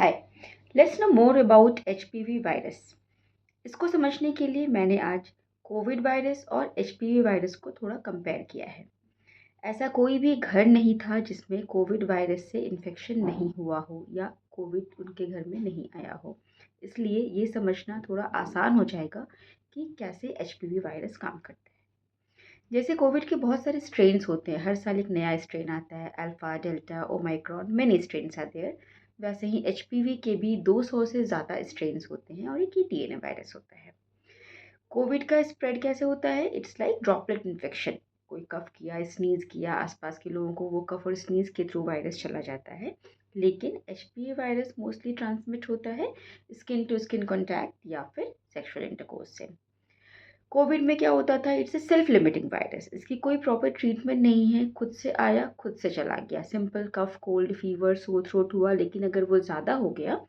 Hi, let's no more about HPV virus. इसको समझने के लिए मैंने आज कोविड वायरस और एचपीवी वायरस को थोड़ा कंपेयर किया है। ऐसा कोई भी घर नहीं था जिसमें कोविड वायरस से इन्फेक्शन नहीं हुआ हो या कोविड उनके घर में नहीं आया हो। इसलिए ये समझना थोड़ा आसान हो जाएगा कि कैसे एचपीवी वायरस काम करता है। जैसे कोविड के बहुत सारे स्ट्रेन्स होते हैं, हर साल एक नया स्ट्रेन आता है, alpha, delta, Omicron, many strains आते हैं। वैसे ही एचपीवी के भी 200 से ज़्यादा स्ट्रेन्स होते हैं और एक ही डीएनए वायरस होता है। कोविड का स्प्रेड कैसे होता है? It's like droplet infection. कोई कफ किया, स्नीज किया, आसपास के लोगों को वो कफ और स्नीज के थ्रू वायरस चला जाता है। लेकिन एचपीवी वायरस मोस्टली ट्रांसमिट होता है स्किन टू स्किन कॉन्टैक्ट या फिर सेक्सुअल इंटरकोर्स से। कोविड में क्या होता था? It's a self limiting virus. इसकी कोई प्रॉपर ट्रीटमेंट नहीं है, खुद से आया खुद से चला गया। सिंपल कफ, कोल्ड, फीवर, सोर थ्रोट हुआ, लेकिन अगर वो ज़्यादा हो गया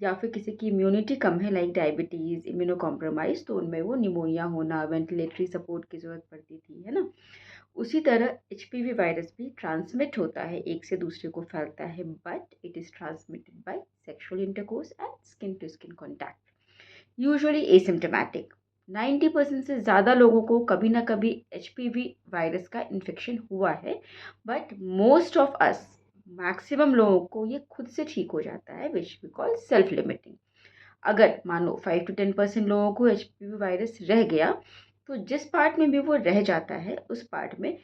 या फिर किसी की इम्यूनिटी कम है लाइक डायबिटीज़, इम्यूनो कॉम्प्रोमाइज, तो उनमें वो निमोनिया होना, वेंटिलेटरी सपोर्ट की ज़रूरत पड़ती थी, है ना। उसी तरह एचपीवी वायरस भी ट्रांसमिट होता है, एक से दूसरे को फैलता है, but it is transmitted by sexual intercourse and skin to skin contact, usually asymptomatic. 90% से ज़्यादा लोगों को कभी ना कभी एचपीवी वायरस का इन्फेक्शन हुआ है, but most of us, maximum लोगों को ये खुद से ठीक हो जाता है, which we call self limiting. अगर मानो 5 to 10% लोगों को एचपीवी वायरस रह गया, तो जिस पार्ट में भी वो रह जाता है उस पार्ट में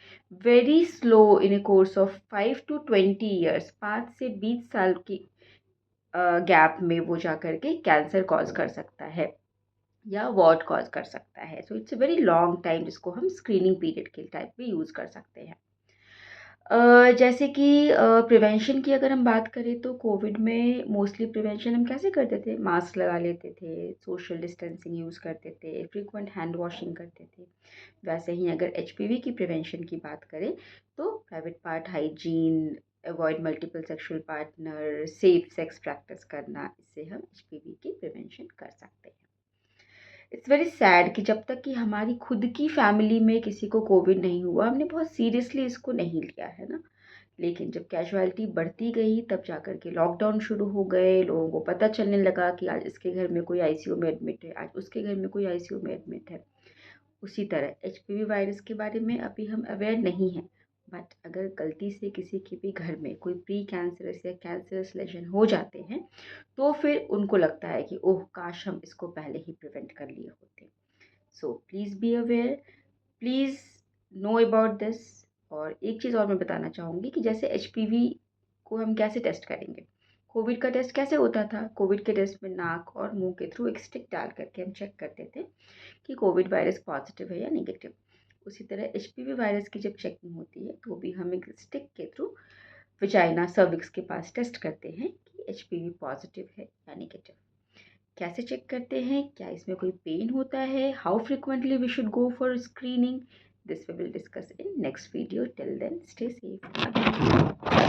very slow in A course of 5 to 20 years, 5 से 20 साल की गैप में वो जा करके कैंसर कॉज कर सकता है या वॉट कॉज कर सकता है। So it's a very long time, जिसको हम स्क्रीनिंग पीरियड के टाइप में यूज़ कर सकते हैं। जैसे कि प्रिवेंशन की अगर हम बात करें तो कोविड में मोस्टली प्रिवेंशन हम कैसे करते थे? मास्क लगा लेते थे, सोशल डिस्टेंसिंग यूज़ करते थे, फ्रीक्वेंट हैंड वॉशिंग करते थे। वैसे ही अगर एचपीवी की प्रिवेंशन की बात करें तो private part hygiene, avoid multiple sexual partner, safe sex practice करना, इससे हम एचपीवी की प्रिवेंशन कर सकते हैं। इट्स वेरी सैड कि जब तक कि हमारी खुद की फैमिली में किसी को कोविड नहीं हुआ, हमने बहुत सीरियसली इसको नहीं लिया है ना। लेकिन जब कैजुअलिटी बढ़ती गई तब जाकर के लॉकडाउन शुरू हो गए, लोगों को पता चलने लगा कि आज इसके घर में कोई आईसीयू में एडमिट है, आज उसके घर में कोई आईसीयू में एडमिट है। उसी तरह एचपीवी वायरस के बारे में अभी हम अवेयर नहीं हैं, बट अगर गलती से किसी के भी घर में कोई प्री कैंसरस या कैंसरस लेजन हो जाते हैं, तो फिर उनको लगता है कि ओह काश हम इसको पहले ही प्रिवेंट कर लिए होते। So please be aware, please know about this. और एक चीज़ और मैं बताना चाहूँगी कि जैसे एचपीवी को हम कैसे टेस्ट करेंगे। कोविड का टेस्ट कैसे होता था? कोविड के टेस्ट में नाक और मुंह के थ्रू एक स्टिक डाल करके हम चेक करते थे कि कोविड वायरस पॉजिटिव है या नेगेटिव। उसी तरह एचपीवी वायरस की जब चेकिंग होती है तो भी हम एक स्टिक के थ्रू विजाइना सर्विक्स के पास टेस्ट करते हैं कि एचपीवी पॉजिटिव है या नेगेटिव। कैसे चेक करते हैं? क्या इसमें कोई पेन होता है? How frequently we should go for screening? This we will discuss in next video. Till then stay safe.